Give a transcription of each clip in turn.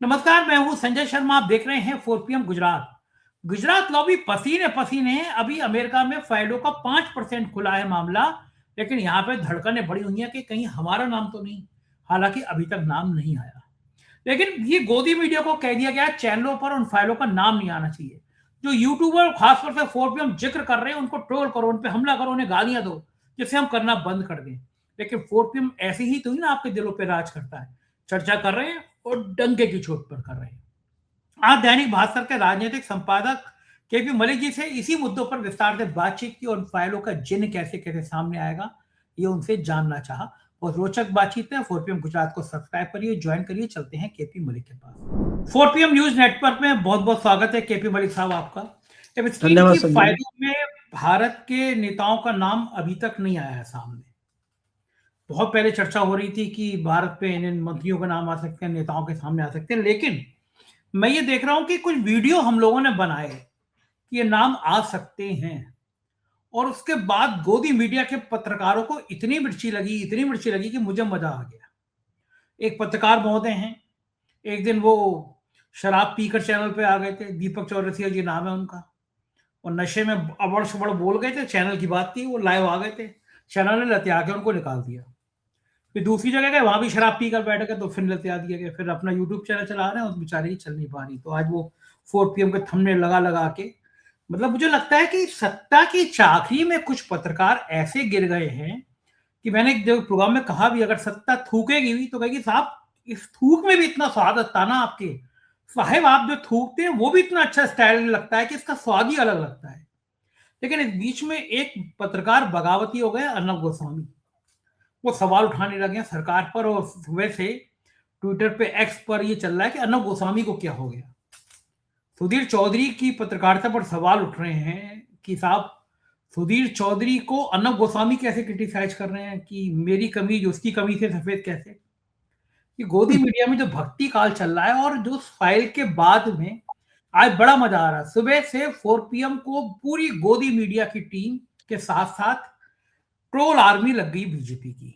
नमस्कार, मैं हूं संजय शर्मा। आप देख रहे हैं 4 PM गुजरात। गुजरात लॉबी पसीने पसीने है। अभी अमेरिका में फाइलों का 5% खुला है मामला, लेकिन यहाँ पे धड़कनें बड़ी हुई हैं कि कहीं हमारा नाम तो नहीं। हालांकि अभी तक नाम नहीं आया, लेकिन ये गोदी मीडिया को कह दिया गया है चैनलों पर उन फाइलों का नाम नहीं आना चाहिए। जो यूट्यूबर खासतौर से 4PM जिक्र कर रहे हैं उनको ट्रोल करो, उन पे हमला करो, उन्हें गालियां दो, जिससे हम करना बंद कर दें। लेकिन 4PM ऐसे ही तो ही ना आपके दिलों पे राज करता है। चर्चा कर रहे हैं और डंके की चोट पर कर रहे हैं। आज दैनिक भास्कर के राजनीतिक संपादक केपी मलिक जी से इसी मुद्दों पर विस्तार से बातचीत की और फाइलों का जिन कैसे कैसे सामने आएगा ये उनसे जानना चाहा। और रोचक बातचीत है। 4PM गुजरात को सब्सक्राइब करिए, ज्वाइन करिए। चलते हैं केपी मलिक के पास। 4PM न्यूज नेटवर्क में बहुत बहुत स्वागत है केपी मलिक साहब आपका। धन्यवाद की संजय। फाइलों में भारत के नेताओं का नाम अभी तक नहीं आया है सामने। बहुत पहले चर्चा हो रही थी कि भारत पे इन मंत्रियों का नाम आ सकते हैं, नेताओं के सामने आ सकते हैं, लेकिन मैं ये देख रहा हूं कि कुछ वीडियो हम लोगों ने बनाए कि ये नाम आ सकते हैं, और उसके बाद गोदी मीडिया के पत्रकारों को इतनी मिर्ची लगी कि मुझे मजा आ गया। एक पत्रकार महोदय हैं, एक दिन वो शराब पीकर चैनल पे आ गए थे। दीपक चौरसिया जी नाम है उनका। और नशे में अबड़ शबड़ बोल गए थे। चैनल की बात थी, वो लाइव आ गए थे। चैनल ने लतिया के उनको निकाल दिया। फिर दूसरी जगह गए, वहां भी शराब पीकर बैठ गए, तो फिर लतिया दिया गया। फिर अपना यूट्यूब चैनल चला रहे हैं, उस बेचारे की चल नहीं पा रही, तो आज वो 4PM के थंबनेल लगा लगा के, मतलब मुझे लगता है कि सत्ता की चाकरी में कुछ पत्रकार ऐसे गिर गए हैं कि मैंने जो प्रोग्राम में कहा भी, अगर सत्ता थूकेगी भी तो कहेगी साहब इस थूक में भी इतना स्वाद आता ना आपके साहेब, आप जो थूकते हैं वो भी इतना अच्छा स्टाइल लगता है कि इसका स्वाद ही अलग लगता है। लेकिन इस बीच में एक पत्रकार बगावती हो गए, अर्नब गोस्वामी। वो सवाल उठाने लगे सरकार पर, और सुबह से ट्विटर पे, एक्स पर ये चल रहा है कि अर्नब गोस्वामी को क्या हो गया। सुधीर चौधरी की पत्रकारिता पर सवाल उठ रहे हैं कि साहब सुधीर चौधरी को अर्नब गोस्वामी कैसे क्रिटिसाइज कर रहे हैं कि मेरी कमीज उसकी कमीज से सफेद कैसे। कि गोदी मीडिया में जो भक्ति काल चल रहा है, और जो फाइल के बाद में आज बड़ा मजा आ रहा है। सुबह से 4PM को पूरी गोदी मीडिया की टीम के साथ साथ ट्रोल आर्मी लग गई बीजेपी की।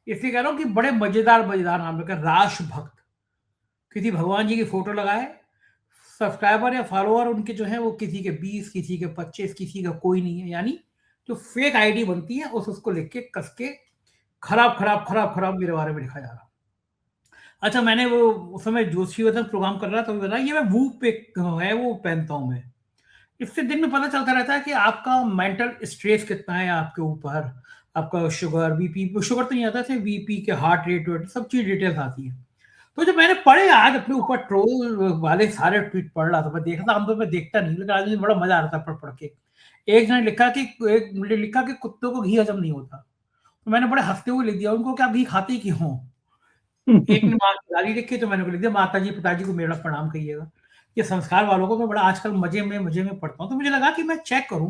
इसलिए कह रहा हूं कि बड़े मजेदार मजेदार नाम है। राश भक्त, किसी भगवान जी की फोटो लगाए, सब्सक्राइबर या फॉलोअर उनके जो है वो किसी के 20, किसी के 25, किसी का कोई नहीं है। यानी जो फेक आईडी बनती है उसको लिख के कस के खराब खराब खराब खराब मेरे बारे में लिखा जा रहा। अच्छा, मैंने वो उस समय जोशीवर्धन प्रोग्राम कर रहा था, तो बताया ये मैं वो पे है वो पहनता हूं मैं। इससे दिन में पता चलता रहता है कि आपका मेंटल स्ट्रेस कितना है आपके ऊपर। आपका शुगर, बीपी, शुगर तो नहीं आता है, बीपी के हार्ट रेट सब चीज डिटेल्स आती है। तो जब मैंने पढ़े आज अपने ऊपर ट्रोल वाले सारे ट्वीट पढ़ रहा था, मैं देख रहा था, आमतौर पर देखता नहीं, लेकिन आज मुझे बड़ा मजा आ रहा था पढ़ पढ़ के। एक ने लिखा कि कुत्तों को घी हजम नहीं होता, तो मैंने बड़े हंसते हुए लिख दिया उनको कि आप घी खाते क्यों हो। एक ने माँ की गाली लिखी, तो मैंने लिख दिया माता जी पिताजी को मेरा प्रणाम कहिएगा। ये संस्कार वालों को मैं बड़ा आजकल मजे में पढ़ता हूँ। तो मुझे लगा कि मैं चेक करूं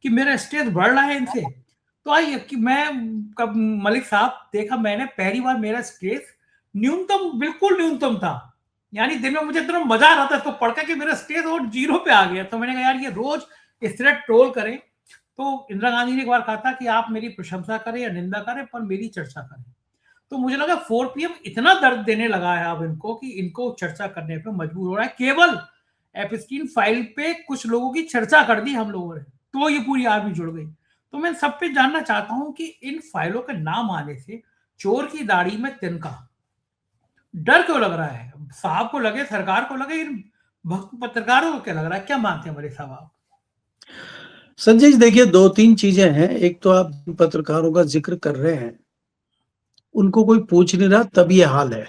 कि मेरा स्ट्रेस बढ़ रहा है इनसे। तो आइए कि मैं कब मलिक साहब देखा, मैंने पहली बार मेरा स्ट्रेस न्यूनतम, बिल्कुल न्यूनतम था। यानी दिन में मुझे इतना मजा आ रहा था इसको पढ़कर कि मेरा स्ट्रेस और 0 पे आ गया। तो मैंने कहा यार ये रोज इस तरह ट्रोल करें। तो इंदिरा गांधी ने एक बार कहा था कि आप मेरी प्रशंसा करें या निंदा करें, पर मेरी चर्चा करें। तो मुझे लगा 4PM इतना दर्द देने लगा है अब इनको कि इनको चर्चा करने पे मजबूर हो रहा है। केवल एप्स्टीन फाइल पे कुछ लोगों की चर्चा कर दी हम लोगों ने, तो ये पूरी आर्मी जुड़ गई। तो मैं सब पे जानना चाहता हूं कि इन फाइलों के नाम आने से चोर की दाढ़ी में तिनका डर क्यों लग रहा है? साहब को लगे, सरकार को लगे, इन भक्त पत्रकारों को क्या लग रहा है? क्या मानते हैं बड़े साहब आप? संजय जी देखिए, 2-3 चीजें हैं। एक तो आप पत्रकारों का जिक्र कर रहे हैं, उनको कोई पूछ नहीं रहा, तब ये हाल है।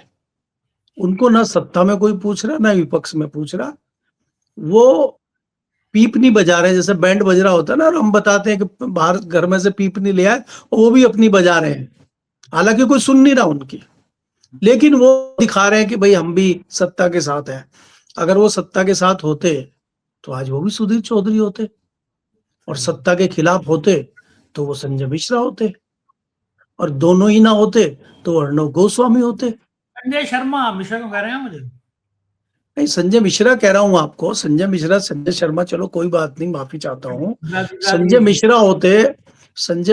उनको ना सत्ता में कोई पूछ रहा, ना विपक्ष में पूछ रहा। वो पीप नहीं बजा रहे, जैसे बैंड बज रहा होता है ना, और हम बताते हैं कि बाहर घर में से पीप नहीं ले आए, वो भी अपनी बजा रहे हैं, हालांकि कोई सुन नहीं रहा उनकी। लेकिन वो दिखा रहे हैं कि भाई हम भी सत्ता के साथ हैं। अगर वो सत्ता के साथ होते तो आज वो भी सुधीर चौधरी होते, और सत्ता के खिलाफ होते तो वो संजय मिश्रा होते, और दोनों ही ना होते तो अर्णव गोस्वामी होते। संजय शर्मा, मिश्रा क्यों कह रहे हैं मुझे? नहीं, संजय मिश्रा कह रहा हूं आपको। संजय मिश्रा, संजय शर्मा, चलो कोई बात नहीं, माफी चाहता हूं। संजय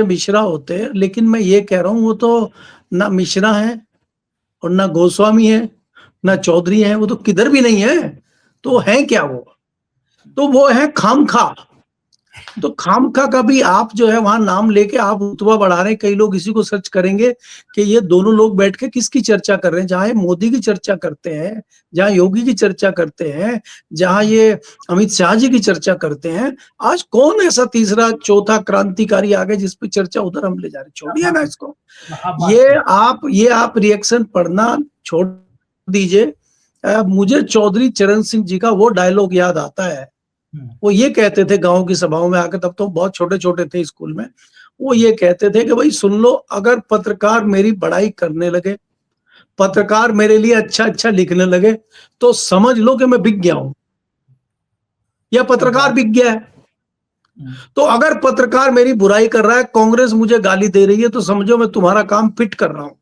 मिश्रा होते, लेकिन मैं ये कह रहा हूं वो तो ना मिश्रा है और ना गोस्वामी है, ना चौधरी हैं, वो तो किधर भी नहीं है, तो है क्या वो? तो वो है खामखा। तो खामखा का भी आप जो है वहां नाम लेके आप रुतबा बढ़ा रहे हैं। कई लोग इसी को सर्च करेंगे कि ये दोनों लोग बैठ के किसकी चर्चा कर रहे हैं। जहां ये मोदी की चर्चा करते हैं, जहां योगी की चर्चा करते हैं, जहां ये अमित शाह जी की चर्चा करते हैं, आज कौन ऐसा तीसरा चौथा क्रांतिकारी आ गए जिस पे चर्चा उधर हम ले जा रहे हैं? छोड़िए ना इसको। ये आप रिएक्शन पढ़ना छोड़ दीजिए। मुझे चौधरी चरण सिंह जी का वो डायलॉग याद आता है। वो ये कहते थे गांव की सभाओं में आकर, तब तो बहुत छोटे छोटे थे स्कूल में, वो ये कहते थे कि भाई सुन लो, अगर पत्रकार मेरी बड़ाई करने लगे, पत्रकार मेरे लिए अच्छा अच्छा लिखने लगे, तो समझ लो कि मैं बिक गया हूं या पत्रकार बिक गया है। तो अगर पत्रकार मेरी बुराई कर रहा है, कांग्रेस मुझे गाली दे रही है, तो समझो मैं तुम्हारा काम फिट कर रहा हूं।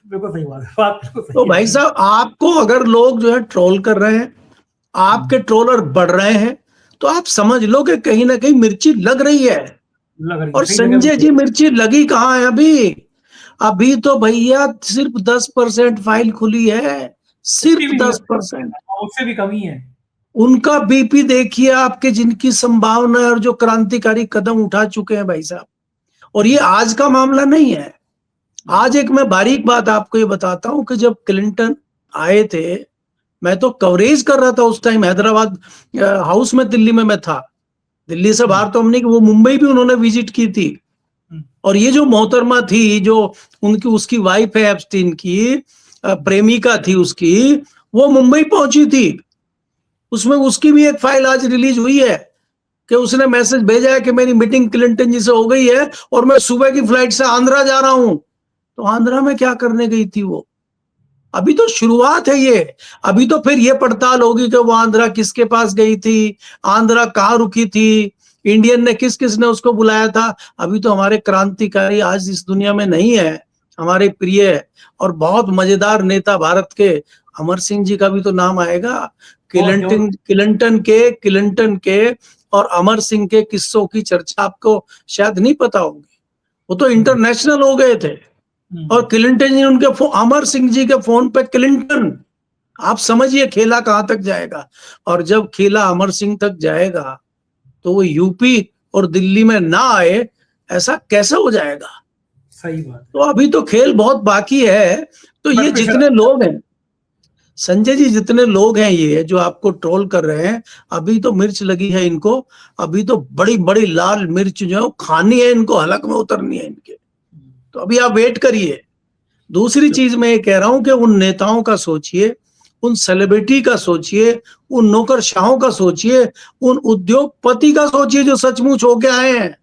बिल्कुल सही बात है। तो भाई साहब, आपको अगर लोग जो है ट्रोल कर रहे हैं, आपके ट्रोलर बढ़ रहे हैं, तो आप समझ लो कि कहीं ना कहीं मिर्ची लग रही है। और संजय जी, मिर्ची लगी कहाँ है अभी? अभी तो भैया सिर्फ 10% फाइल खुली है, सिर्फ 10%, उससे भी कमी है। उनका बीपी देखिए आपके, जिनकी संभावना और जो क्रांतिकारी कदम उठा चुके हैं भाई साहब। और ये आज का मामला नहीं है। आज एक मैं बारीक बात आपको ये बताता हूं कि जब क्लिंटन आए थे, मैं तो कवरेज कर रहा था उस टाइम, हैदराबाद हाउस में दिल्ली में मैं था। दिल्ली से बाहर तो हमने, वो मुंबई भी उन्होंने विजिट की थी। और ये जो मोहतरमा थी, जो उनकी उसकी वाइफ है एप्स्टीन की, प्रेमिका थी उसकी, वो मुंबई पहुंची थी। उसमें उसकी भी एक फाइल आज रिलीज हुई है कि उसने मैसेज भेजा है कि मेरी मीटिंग क्लिंटन जी से हो गई है और मैं सुबह की फ्लाइट से आंध्रा जा रहा हूं। तो आंध्रा में क्या करने गई थी वो? अभी तो शुरुआत है ये। अभी तो फिर ये पड़ताल होगी कि वो आंध्रा किसके पास गई थी, आंध्रा कहाँ रुकी थी, इंडियन ने किस किस ने उसको बुलाया था। अभी तो हमारे क्रांतिकारी आज इस दुनिया में नहीं है, हमारे प्रिय और बहुत मजेदार नेता भारत के अमर सिंह जी का भी तो नाम आएगा। क्लिंटन के और अमर सिंह के किस्सों की चर्चा आपको शायद नहीं पता होगी। वो तो इंटरनेशनल हो गए थे। और क्लिंटन जी, उनके अमर सिंह जी के फोन पे क्लिंटन, आप समझिए खेला कहां तक जाएगा। और जब खेला अमर सिंह तक जाएगा तो वो यूपी और दिल्ली में ना आए, ऐसा कैसे हो जाएगा? सही बात। तो अभी तो खेल बहुत बाकी है। तो ये जितने लोग हैं संजय जी, जितने लोग हैं ये जो आपको ट्रोल कर रहे हैं, अभी तो मिर्च लगी है इनको। अभी तो बड़ी बड़ी लाल मिर्च जो है खानी है इनको, हलक में उतरनी है इनके। तो अभी आप वेट करिए। दूसरी चीज मैं ये कह रहा हूं कि उन नेताओं का सोचिए, उन सेलिब्रिटी का सोचिए, उन नौकरशाहों का सोचिए, उन उद्योगपति का सोचिए जो सचमुच होके आए हैं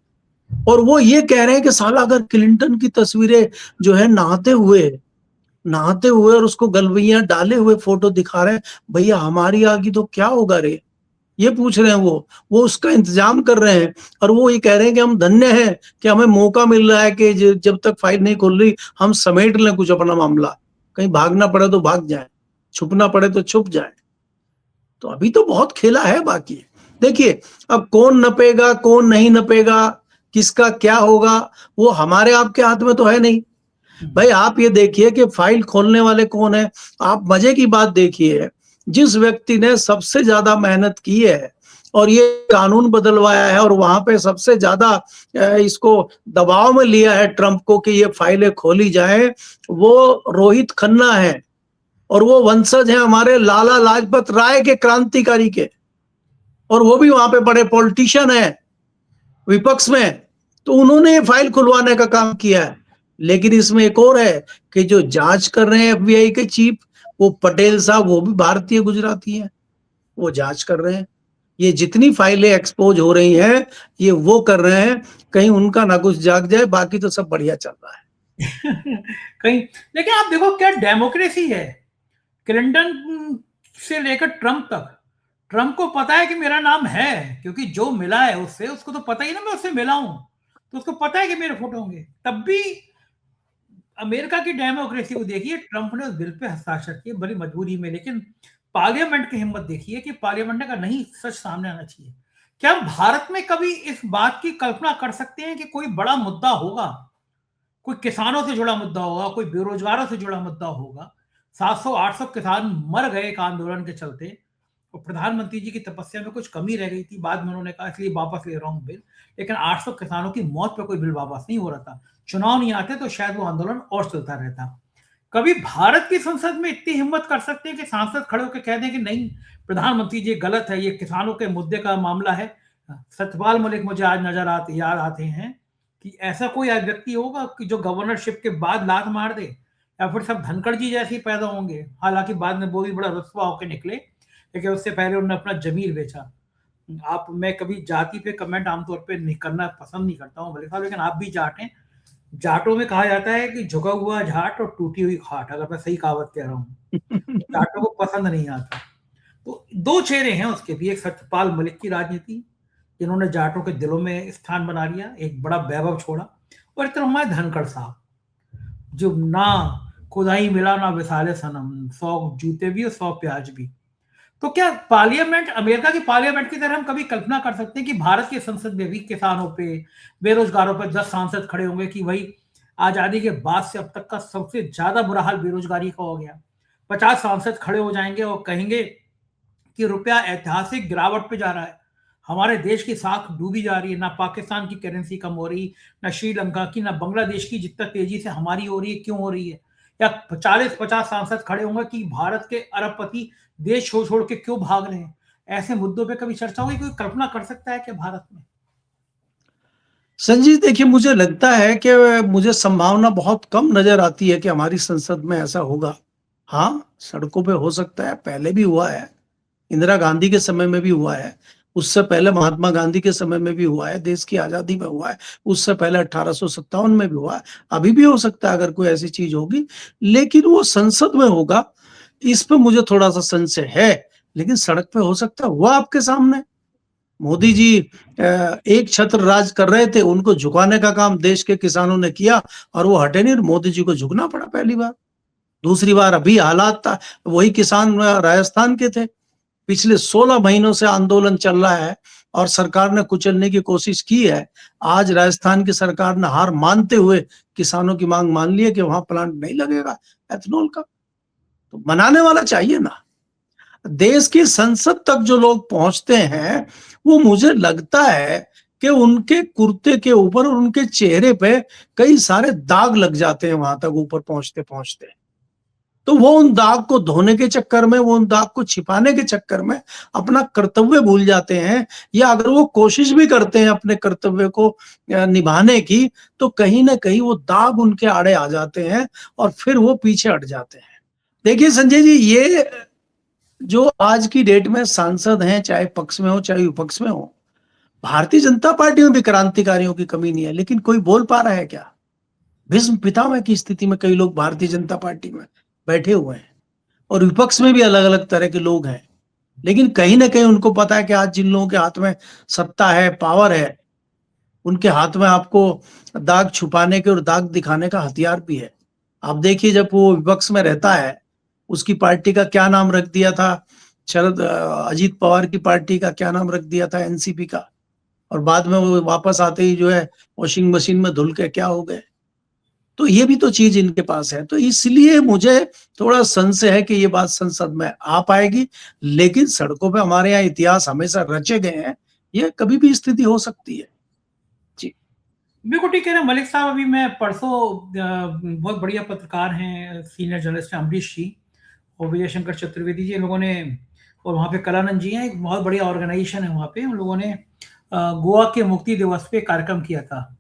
और वो ये कह रहे हैं कि साला अगर क्लिंटन की तस्वीरें जो है नहाते हुए और उसको गलवैया डाले हुए फोटो दिखा रहे हैं, भैया हमारी आगे तो क्या होगा रे? ये पूछ रहे हैं वो उसका इंतजाम कर रहे हैं। और वो ये कह रहे हैं कि हम धन्य हैं कि हमें मौका मिल रहा है कि जब तक फाइल नहीं खुल रही हम समेट लें कुछ अपना मामला, कहीं भागना पड़े तो भाग जाए, छुपना पड़े तो छुप जाए। तो अभी तो बहुत खेला है बाकी। देखिए, अब कौन नपेगा कौन नहीं नपेगा, किसका क्या होगा, वो हमारे आपके हाथ में तो है नहीं। भाई आप ये देखिए कि फाइल खोलने वाले कौन है। आप मजे की बात देखिए, जिस व्यक्ति ने सबसे ज्यादा मेहनत की है और ये कानून बदलवाया है और वहां पे सबसे ज्यादा इसको दबाव में लिया है ट्रंप को कि ये फाइलें खोली जाए, वो रोहित खन्ना है। और वो वंशज है हमारे लाला लाजपत राय के, क्रांतिकारी के। और वो भी वहां पे बड़े पॉलिटिशियन है विपक्ष में। तो उन्होंने ये फाइल खुलवाने का काम किया है। लेकिन इसमें एक और है कि जो जांच कर रहे हैं एफबीआई के चीफ, वो पटेल साहब, वो भी भारतीय गुजराती हैं, वो जांच कर रहे हैं। ये जितनी फाइलें एक्सपोज हो रही हैं, ये वो कर रहे हैं, कहीं उनका ना कुछ जाग जाए। बाकी तो सब बढ़िया चल रहा है। कहीं लेकिन आप देखो क्या डेमोक्रेसी है। क्लिंटन से लेकर ट्रंप तक, ट्रंप को पता है कि मेरा नाम है, क्योंकि जो मिला है उससे, उसको तो पता ही ना मैं उससे मिला हूं, तो उसको पता है कि मेरे फोटो होंगे। तब भी अमेरिका की डेमोक्रेसी को देखिए, ट्रंप ने उस बिल पे हस्ताक्षर किए बड़ी मजबूरी में, लेकिन पार्लियामेंट की हिम्मत देखिए कि पार्लियामेंट का नहीं, सच सामने आना चाहिए। क्या हम भारत में कभी इस बात की कल्पना कर सकते हैं कि कोई बड़ा मुद्दा होगा, कोई किसानों से जुड़ा मुद्दा होगा, कोई बेरोजगारों से जुड़ा मुद्दा होगा, 700-800 किसान मर गए एक आंदोलन के चलते, और प्रधानमंत्री जी की तपस्या में कुछ कमी रह गई थी। बाद में उन्होंने कहा इसलिए वापस ले रहा हूं बिल, लेकिन 800 किसानों की मौत पे कोई बिल वापस नहीं हो रहा था। चुनाव नहीं आते तो शायद वो आंदोलन और चलता रहता। कभी भारत की संसद में इतनी हिम्मत कर सकते हैं कि सांसद खड़े होकर कह दें कि नहीं प्रधानमंत्री जी गलत है, ये किसानों के मुद्दे का मामला है। सत्यपाल मलिक मुझे आज याद आते हैं कि ऐसा कोई व्यक्ति होगा कि जो गवर्नरशिप के बाद लात मार दे, या फिर सब धनखड़ जी जैसे ही पैदा होंगे। हालांकि बाद में वो भी बड़ा रुस्वा होकर निकले, लेकिन उससे पहले उन्होंने अपना जमीर बेचा। मैं कभी जाति पे कमेंट आमतौर पे नहीं करना पसंद नहीं करता हूँ मलिक साहब, लेकिन आप भी जाट हैं। जाटों में कहा जाता है कि झुका हुआ झाट और टूटी हुई खाट, अगर मैं सही कहावत कह रहा हूँ। जाटों को पसंद नहीं आता। तो दो चेहरे हैं उसके भी, एक सत्यपाल मलिक की राजनीति जिन्होंने जाटों के दिलों में स्थान बना लिया, एक बड़ा वैभव छोड़ा, और एक तरफ हमारे धनखड़ साहब जो ना खुदाई मिला ना विसाले सनम, 100 जूते भी और 100 प्याज भी। तो क्या पार्लियामेंट, अमेरिका की पार्लियामेंट की तरह हम कभी कल्पना कर सकते हैं कि भारत की संसद में भी किसानों पे, बेरोजगारों पर 10 सांसद खड़े होंगे कि भाई आजादी के बाद से अब तक का सबसे ज्यादा बुरा हाल बेरोजगारी का हो गया। 50 सांसद खड़े हो जाएंगे और कहेंगे कि रुपया ऐतिहासिक गिरावट पे जा रहा है, हमारे देश की साख डूबी जा रही है, ना पाकिस्तान की करेंसी कम हो रही, ना श्रीलंका की, ना बांग्लादेश की, जितना तेजी से हमारी हो रही है, क्यों हो रही है। या 40-50 सांसद खड़े होंगे कि भारत के अरबपति देश छोड़ छोड़ के क्यों भाग रहे हैं। ऐसे मुद्दों पे कभी चर्चा होगी? कोई कल्पना कर सकता है कि भारत में? संजीव देखिए, मुझे लगता है कि मुझे संभावना बहुत कम नजर आती है कि हमारी संसद में ऐसा होगा। हाँ, सड़कों पे हो सकता है, पहले भी हुआ है, इंदिरा गांधी के समय में भी हुआ है, उससे पहले महात्मा गांधी के समय में भी हुआ है, देश की आजादी में हुआ है, उससे पहले 1857 में भी हुआ है, अभी भी हो सकता है अगर कोई ऐसी चीज होगी, लेकिन वो संसद में होगा, इस पे मुझे थोड़ा सा संशय है। लेकिन सड़क पे हो सकता है, हुआ आपके सामने। मोदी जी एक छत्र राज कर रहे थे, उनको झुकाने का काम देश के किसानों ने किया और वो हटे नहीं, मोदी जी को झुकना पड़ा पहली बार। दूसरी बार अभी हालात था, वही किसान राजस्थान के थे, पिछले 16 महीनों से आंदोलन चल रहा है और सरकार ने कुचलने की कोशिश की है। आज राजस्थान की सरकार ने हार मानते हुए किसानों की मांग मान ली है कि वहां प्लांट नहीं लगेगा एथेनॉल का। तो बनाने वाला चाहिए ना। देश की संसद तक जो लोग पहुंचते हैं, वो मुझे लगता है कि उनके कुर्ते के ऊपर और उनके चेहरे पे कई सारे दाग लग जाते हैं वहां तक ऊपर पहुंचते पहुंचते। तो वो उन दाग को धोने के चक्कर में, वो उन दाग को छिपाने के चक्कर में अपना कर्तव्य भूल जाते हैं, या अगर वो कोशिश भी करते हैं अपने कर्तव्य को निभाने की, तो कहीं ना कहीं वो दाग उनके आड़े आ जाते हैं और फिर वो पीछे हट जाते हैं। देखिए संजय जी, ये जो आज की डेट में सांसद हैं, चाहे पक्ष में हो चाहे विपक्ष में हो, भारतीय जनता पार्टी में भी क्रांतिकारियों की कमी नहीं है, लेकिन कोई बोल पा रहा है क्या? भीष्म पितामह की स्थिति में कई लोग भारतीय जनता पार्टी में बैठे हुए हैं और विपक्ष में भी अलग अलग तरह के लोग हैं, लेकिन कहीं ना कहीं उनको पता है कि आज जिन लोगों के हाथ में सत्ता है, पावर है, उनके हाथ में आपको दाग छुपाने के और दाग दिखाने का हथियार भी है। आप देखिए, जब वो विपक्ष में रहता है, उसकी पार्टी का क्या नाम रख दिया था, अजीत पवार की पार्टी का क्या नाम रख दिया था, एनसीपी का, और बाद में वो वापस आते ही जो है वॉशिंग मशीन में धुल के क्या हो गए। तो ये भी तो चीज इनके पास है, तो इसलिए मुझे थोड़ा संशय है कि ये बात संसद में आ पाएगी। लेकिन सड़कों पे हमारे यहाँ इतिहास हमेशा रचे गए हैं, ये कभी भी स्थिति हो सकती है। जी बिल्कुल ठीक कह रहे हैं मलिक साहब। अभी मैं परसों बहुत बढ़िया पत्रकार हैं, सीनियर जर्नलिस्ट हैं अमरीश जी और विजय शंकर चतुर्वेदी जी, इन लोगों ने, और वहाँ पे कलानंद जी हैं, एक बहुत बढ़िया ऑर्गेनाइजेशन है वहाँ पे, उन लोगों ने गोवा के मुक्ति दिवस पे कार्यक्रम किया था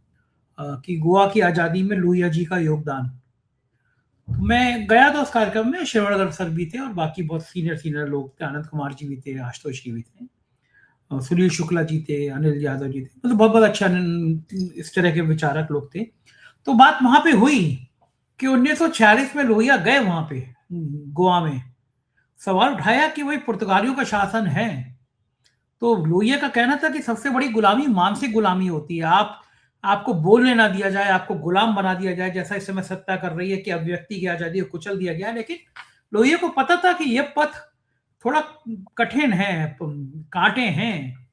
कि गोवा की आज़ादी में लोहिया जी का योगदान। तो मैं गया था उस कार्यक्रम में, शिवगढ़ सर भी थे और बाकी बहुत सीनियर लोग थे, आनंद कुमार जी भी थे, आशुतोष जी भी थे, सुनील शुक्ला जी थे, अनिल यादव जी थे, मतलब बहुत बहुत अच्छा इस तरह के विचारक लोग थे। तो बात वहां पे हुई कि 1946 में लोहिया गए वहां पे गोवा में, सवाल उठाया कि वही पुर्तगालियों का शासन है। तो लोहिया का कहना था कि सबसे बड़ी गुलामी मानसिक गुलामी होती है, आपको बोलने ना दिया जाए, आपको गुलाम बना दिया जाए, जैसा इस समय सत्ता कर रही है कि अभिव्यक्ति की आजादी को कुचल दिया गया। लेकिन लोहिया को पता था कि यह पथ थोड़ा कठिन है, कांटे हैं,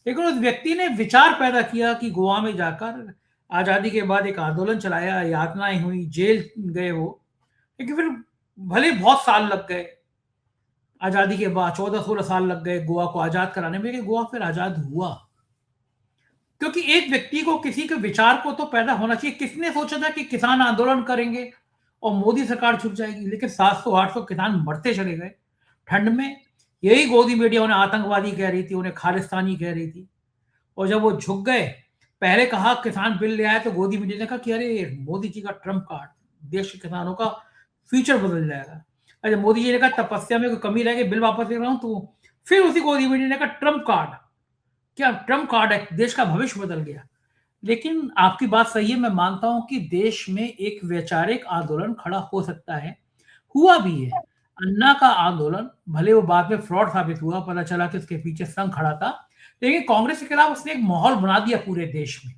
लेकिन उस व्यक्ति ने विचार पैदा किया कि गोवा में जाकर आजादी के बाद एक आंदोलन चलाया, यातनाएं हुई, जेल गए वो, लेकिन फिर भले बहुत साल लग गए आजादी के बाद, 14-16 साल लग गए गोवा को आजाद कराने में, लेकिन गोवा फिर आजाद हुआ। क्योंकि एक व्यक्ति को, किसी के विचार को तो पैदा होना चाहिए। किसने सोचा था कि किसान आंदोलन करेंगे और मोदी सरकार झुक जाएगी? लेकिन 700-800 किसान मरते चले गए ठंड में। यही गोदी मीडिया उन्हें आतंकवादी कह रही थी, उन्हें खालिस्तानी कह रही थी। और जब वो झुक गए, पहले कहा किसान बिल ले आए, तो गोदी मीडिया ने कहा कि अरे मोदी जी का ट्रम्प कार्ड, देश के किसानों का फ्यूचर बदल जाएगा। अरे मोदी जी ने कहा तपस्या में कोई कमी रह गई, बिल वापस ले रहा हूं, तो फिर उसी गोदी मीडिया ने कहा ट्रम्प कार्ड, क्या ट्रम्प कार्ड है, देश का भविष्य बदल गया। लेकिन आपकी बात सही है, मैं मानता हूं कि देश में एक वैचारिक आंदोलन खड़ा हो सकता है, हुआ भी है। अन्ना का आंदोलन, भले वो बाद में फ्रॉड साबित हुआ, पता चला कि उसके पीछे संघ खड़ा था, लेकिन कांग्रेस के खिलाफ उसने एक माहौल बना दिया पूरे देश में,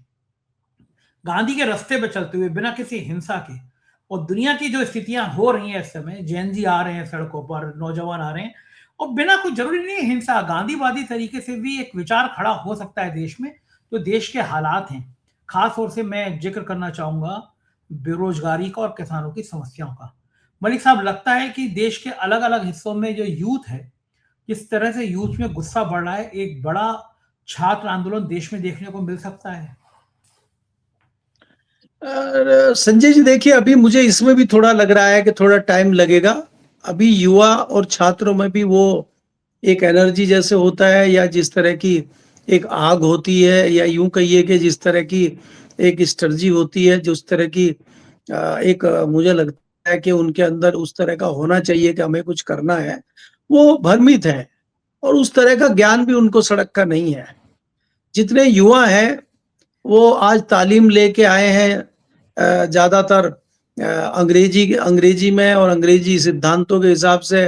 गांधी के रास्ते पे चलते हुए, बिना किसी हिंसा के। और दुनिया की जो स्थितियां हो रही हैं इस समय, जैन आ रहे हैं सड़कों पर, नौजवान आ रहे हैं, और बिना कोई जरूरी नहीं है हिंसा, गांधीवादी तरीके से भी एक विचार खड़ा हो सकता है देश में। तो देश के हालात हैं, खास तौर से मैं जिक्र करना चाहूंगा बेरोजगारी का और किसानों की समस्याओं का। मलिक साहब, लगता है कि देश के अलग अलग हिस्सों में जो यूथ है, जिस तरह से यूथ में गुस्सा बढ़ रहा है, एक बड़ा छात्र आंदोलन देश में देखने को मिल सकता है। संजय जी देखिए, अभी मुझे इसमें भी थोड़ा लग रहा है कि थोड़ा टाइम लगेगा। अभी युवा और छात्रों में भी वो एक एनर्जी जैसे होता है, या जिस तरह की एक आग होती है, या यूं कहिए कि जिस तरह की एक स्ट्रेटजी होती है, जो उस तरह की एक मुझे लगता है कि उनके अंदर उस तरह का होना चाहिए कि हमें कुछ करना है, वो भ्रमित है। और उस तरह का ज्ञान भी उनको सड़क का नहीं है। जितने युवा हैं वो आज तालीम लेके आए हैं ज्यादातर अंग्रेजी में और अंग्रेजी सिद्धांतों के हिसाब से,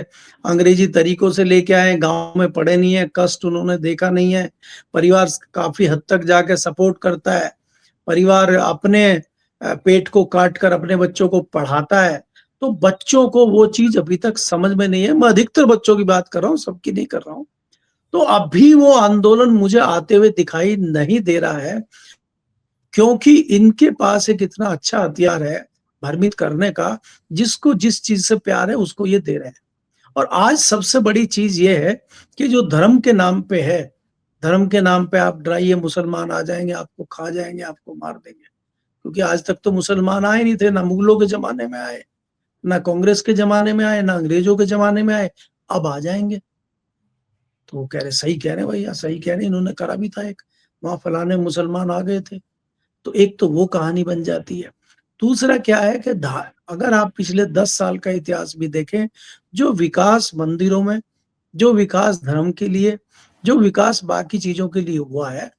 अंग्रेजी तरीकों से लेके आए। गांव में पढ़े नहीं है, कष्ट उन्होंने देखा नहीं है, परिवार काफी हद तक जाके सपोर्ट करता है, परिवार अपने पेट को काट कर अपने बच्चों को पढ़ाता है। तो बच्चों को वो चीज अभी तक समझ में नहीं है। मैं अधिकतर बच्चों की बात कर रहा हूँ, सबकी नहीं कर रहा हूँ। तो अभी वो आंदोलन मुझे आते हुए दिखाई नहीं दे रहा है, क्योंकि इनके पास एक इतना अच्छा हथियार है भ्रमित करने का, जिसको जिस चीज से प्यार है उसको ये दे रहे हैं। और आज सबसे बड़ी चीज ये है कि जो धर्म के नाम पे है, धर्म के नाम पे आप डराइए मुसलमान आ जाएंगे, आपको खा जाएंगे, आपको मार देंगे। क्योंकि आज तक तो मुसलमान आए नहीं थे, ना मुगलों के जमाने में आए, ना कांग्रेस के जमाने में आए, ना अंग्रेजों के जमाने में आए, अब आ जाएंगे। तो वो कह रहे सही कह रहे भैया, सही कह रहे, इन्होंने करा भी था एक, वहां फलाने मुसलमान आ गए थे। तो एक तो वो कहानी बन जाती है। दूसरा क्या है कि अगर आप पिछले 10 साल का इतिहास भी देखें, जो विकास मंदिरों में, जो विकास धर्म के लिए, जो विकास बाकी चीजों के लिए हुआ है,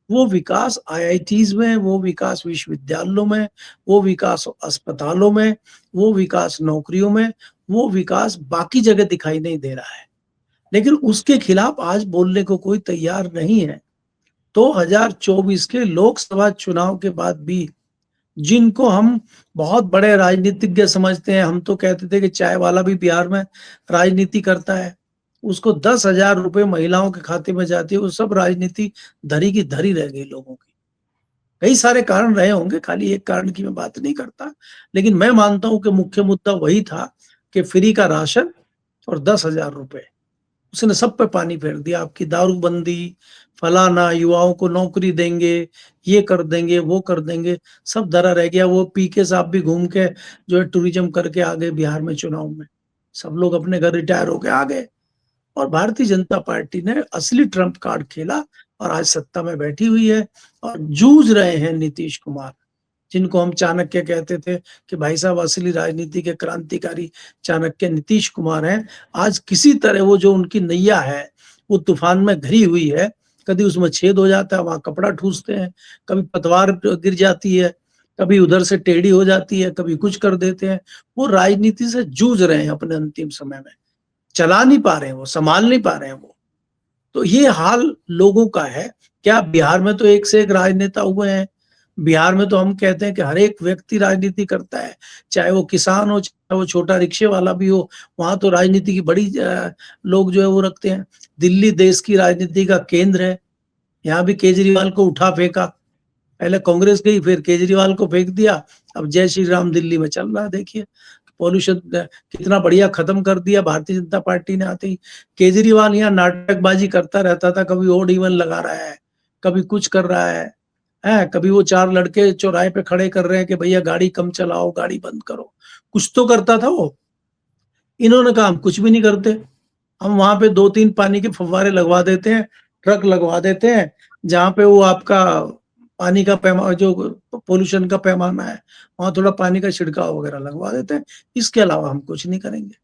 वो विकास आईआईटीज में, वो विकास विश्वविद्यालयों में, वो विकास अस्पतालों में, वो विकास नौकरियों में, वो विकास बाकी जगह दिखाई नहीं दे रहा है। लेकिन उसके खिलाफ आज बोलने को कोई तैयार नहीं है। 2024 के लोकसभा चुनाव के बाद भी जिनको हम बहुत बड़े राजनीतिज्ञ समझते हैं, हम तो कहते थे कि चाय वाला भी बिहार में राजनीति करता है, उसको 10,000 रुपए महिलाओं के खाते में जाती है, वो सब राजनीति धरी की धरी रह गई लोगों की। कई सारे कारण रहे होंगे, खाली एक कारण की मैं बात नहीं करता, लेकिन मैं मानता हूं कि मुख्य मुद्दा वही था कि फ्री का राशन और 10,000 रुपए, उसने सब पे पानी फेर दिया। आपकी दारूबंदी, फलाना, युवाओं को नौकरी देंगे, ये कर देंगे, वो कर देंगे, सब धरा रह गया। वो पीके साहब भी घूम के जो है टूरिज्म करके आ गए बिहार में चुनाव में, सब लोग अपने घर रिटायर होके आ गए। और भारतीय जनता पार्टी ने असली ट्रम्प कार्ड खेला और आज सत्ता में बैठी हुई है और जूझ रहे हैं नीतीश कुमार, जिनको हम चाणक्य कहते थे कि भाई साहब असली राजनीति के क्रांतिकारी चाणक्य नीतीश कुमार हैं। आज किसी तरह वो जो उनकी नैया है वो तूफान में घिरी हुई है, कभी उसमें छेद हो जाता है, वहां कपड़ा ठूसते हैं, कभी पतवार गिर जाती है, कभी उधर से टेढ़ी हो जाती है, कभी कुछ कर देते हैं। वो राजनीति से जूझ रहे हैं अपने अंतिम समय में, चला नहीं पा रहे हैं, वो संभाल नहीं पा रहे हैं वो। तो ये हाल लोगों का है। क्या बिहार में तो एक से एक राजनेता हुए हैं, बिहार में तो हम कहते हैं कि हर एक व्यक्ति राजनीति करता है, चाहे वो किसान हो, चाहे वो छोटा रिक्शे वाला भी हो, वहां तो राजनीति की बड़ी लोग जो है वो रखते हैं। दिल्ली देश की राजनीति का केंद्र है, यहाँ भी केजरीवाल को उठा फेंका, पहले कांग्रेस गई, फिर केजरीवाल को फेंक दिया, अब जय श्री राम दिल्ली में चल रहा है। देखिए पॉल्यूशन कितना बढ़िया खत्म कर दिया भारतीय जनता पार्टी ने आते ही। केजरीवाल यहाँ नाटकबाजी करता रहता था, कभी ओड इवन लगा रहा है, कभी कुछ कर रहा है, कभी वो 4 लड़के चौराहे पे खड़े कर रहे हैं कि भैया गाड़ी कम चलाओ, गाड़ी बंद करो, कुछ तो करता था वो। इन्होंने कहा हम कुछ भी नहीं करते, हम वहां पे 2-3 पानी के फव्वारे लगवा देते हैं, ट्रक लगवा देते हैं, जहां पे वो आपका पानी का पैमाना, जो पोल्यूशन का पैमाना है, वहां थोड़ा पानी का छिड़काव वगैरह लगवा देते हैं, इसके अलावा हम कुछ नहीं करेंगे।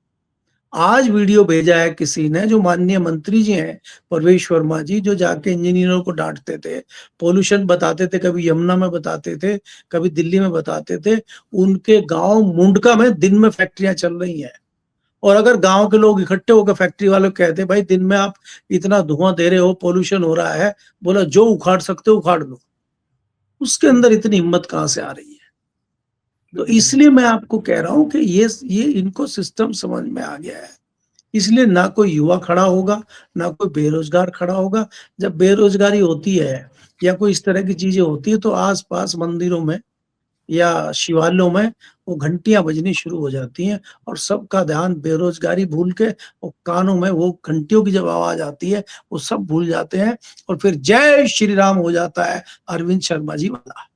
आज वीडियो भेजा है किसी ने, जो माननीय मंत्री जी हैं प्रवेश वर्मा जी, जो जाके इंजीनियरों को डांटते थे, पोल्यूशन बताते थे, कभी यमुना में बताते थे, कभी दिल्ली में बताते थे। उनके गांव मुंडका में दिन में फैक्ट्रियां चल रही हैं, और अगर गांव के लोग इकट्ठे होकर फैक्ट्री वालों को कहते भाई दिन में आप इतना धुआं दे रहे हो, पोल्यूशन हो रहा है, बोला जो उखाड़ सकते हो उखाड़ लो, उसके अंदर इतनी हिम्मत कहां से आ रही है? तो इसलिए मैं आपको कह रहा हूं कि ये इनको सिस्टम समझ में आ गया है। इसलिए ना कोई युवा खड़ा होगा, ना कोई बेरोजगार खड़ा होगा। जब बेरोजगारी होती है या कोई इस तरह की चीजें होती है, तो आसपास मंदिरों में या शिवालयों में वो घंटियां बजनी शुरू हो जाती हैं, और सबका ध्यान बेरोजगारी भूल के, और कानों में वो घंटियों की जब आवाज आती है वो सब भूल जाते हैं, और फिर जय श्री राम हो जाता है अरविंद शर्मा जी वाला।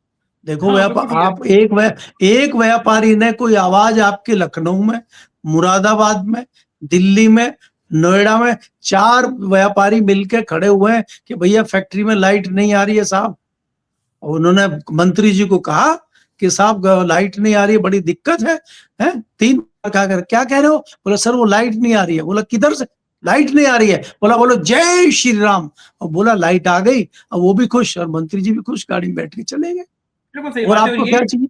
देखो आप एक व्यापारी ने कोई आवाज आपके लखनऊ में, मुरादाबाद में, दिल्ली में, नोएडा में 4 व्यापारी मिलके खड़े हुए हैं कि भैया फैक्ट्री में लाइट नहीं आ रही है साहब। उन्होंने मंत्री जी को कहा कि साहब लाइट नहीं आ रही है, बड़ी दिक्कत है, 3 बार कहा, क्या कह रहे हो? बोला सर वो लाइट नहीं आ रही है। बोला किधर से लाइट नहीं आ रही है? बोला बोलो जय श्री राम। और बोला लाइट आ गई, अब वो भी खुश और मंत्री जी भी खुश, गाड़ी में बैठ के चले गए। और आपको क्या चाहिए?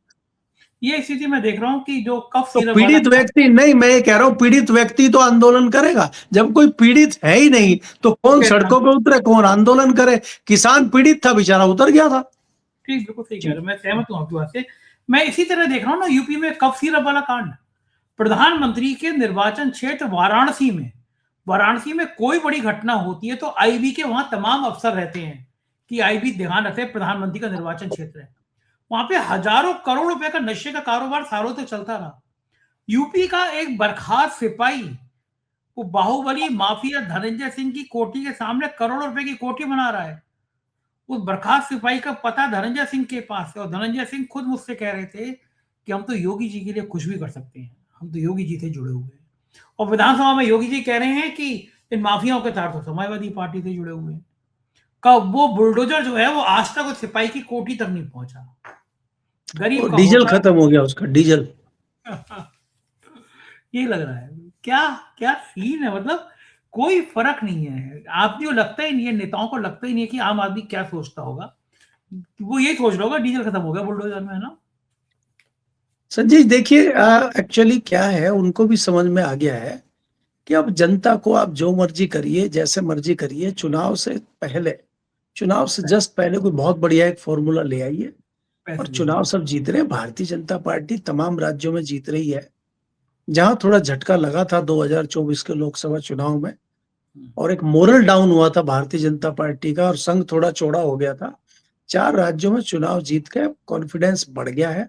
ये स्थिति मैं देख रहा हूँ कि जो कफ तो पीड़ित व्यक्ति नहीं, मैं ये कह रहा हूँ पीड़ित व्यक्ति तो आंदोलन करेगा। जब कोई पीड़ित है ही नहीं तो कौन सड़कों पे उतरे, कौन आंदोलन करे? किसान पीड़ित था, बेचारा उतर गया था। ठीक, बिल्कुल सही कह रहे हो, मैं सहमत हूँ आपकी बात से। मैं इसी तरह देख रहा हूँ ना यूपी में कफ सिरप वाला कांड। प्रधानमंत्री के निर्वाचन क्षेत्र वाराणसी में कोई बड़ी घटना होती है तो आईबी के वहां तमाम अफसर रहते हैं कि आईबी ध्यान रखे, प्रधानमंत्री का निर्वाचन क्षेत्र है। वहां पे हजारों करोड़ रुपए का नशे का कारोबार सालों तक चलता रहा। यूपी का एक बर्खास्त सिपाही वो बाहुबली माफिया धनंजय सिंह की कोठी के सामने करोड़ों रुपए की कोठी बना रहा है। उस बर्खास्त सिपाही का पता धनंजय सिंह के पास है, और धनंजय सिंह खुद मुझसे कह रहे थे कि हम तो योगी जी के लिए कुछ भी कर सकते हैं, हम तो योगी जी से जुड़े हुए हैं। और विधानसभा में योगी जी कह रहे हैं कि इन माफियाओं के साथ तो समाजवादी पार्टी से जुड़े हुए हैं। कब वो बुलडोजर जो है वो आज तक उस सिपाही की कोठी तक नहीं पहुंचा। गरीब डीजल खत्म हो गया उसका, डीजल। ये लग रहा है क्या क्या सीन है, मतलब कोई फर्क नहीं है। आदमी को लगता ही नहीं है, नेताओं को लगता ही नहीं है कि आम आदमी क्या सोचता होगा। वो ये सोच रहा होगा डीजल खत्म हो गया बुलडोजर में, है ना? संजय देखिए, एक्चुअली क्या है, उनको भी समझ में आ गया है कि अब जनता को आप जो मर्जी करिए, जैसे मर्जी करिए। चुनाव से जस्ट पहले कोई बहुत बढ़िया एक फॉर्मूला ले आइए, और चुनाव सब जीत रहे हैं। भारतीय जनता पार्टी तमाम राज्यों में जीत रही है। जहां थोड़ा झटका लगा था 2024 के लोकसभा चुनाव में, और एक मोरल डाउन हुआ था भारतीय जनता पार्टी का, और संघ थोड़ा चौड़ा हो गया था, 4 राज्यों में चुनाव जीत के कॉन्फिडेंस बढ़ गया है।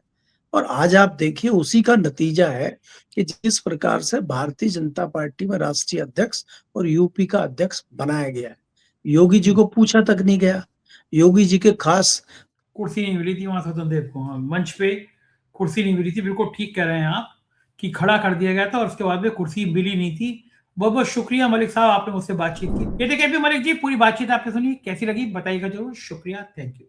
और आज आप देखिए उसी का नतीजा है कि जिस प्रकार से भारतीय जनता पार्टी में राष्ट्रीय अध्यक्ष और यूपी का अध्यक्ष बनाया गया है। योगी जी को पूछा तक नहीं गया, योगी जी के खास कुर्सी नहीं मिली थी वहां स्वतंत्र देव को, मंच पे कुर्सी नहीं मिली थी। बिल्कुल ठीक कह रहे हैं आप कि खड़ा कर दिया गया था और उसके बाद में कुर्सी मिली नहीं थी। बहुत बहुत शुक्रिया मलिक साहब, आपने मुझसे बातचीत की। ये देखिए मलिक जी, पूरी बातचीत आपने सुनी, कैसी लगी बताइएगा जरूर। शुक्रिया, थैंक यू।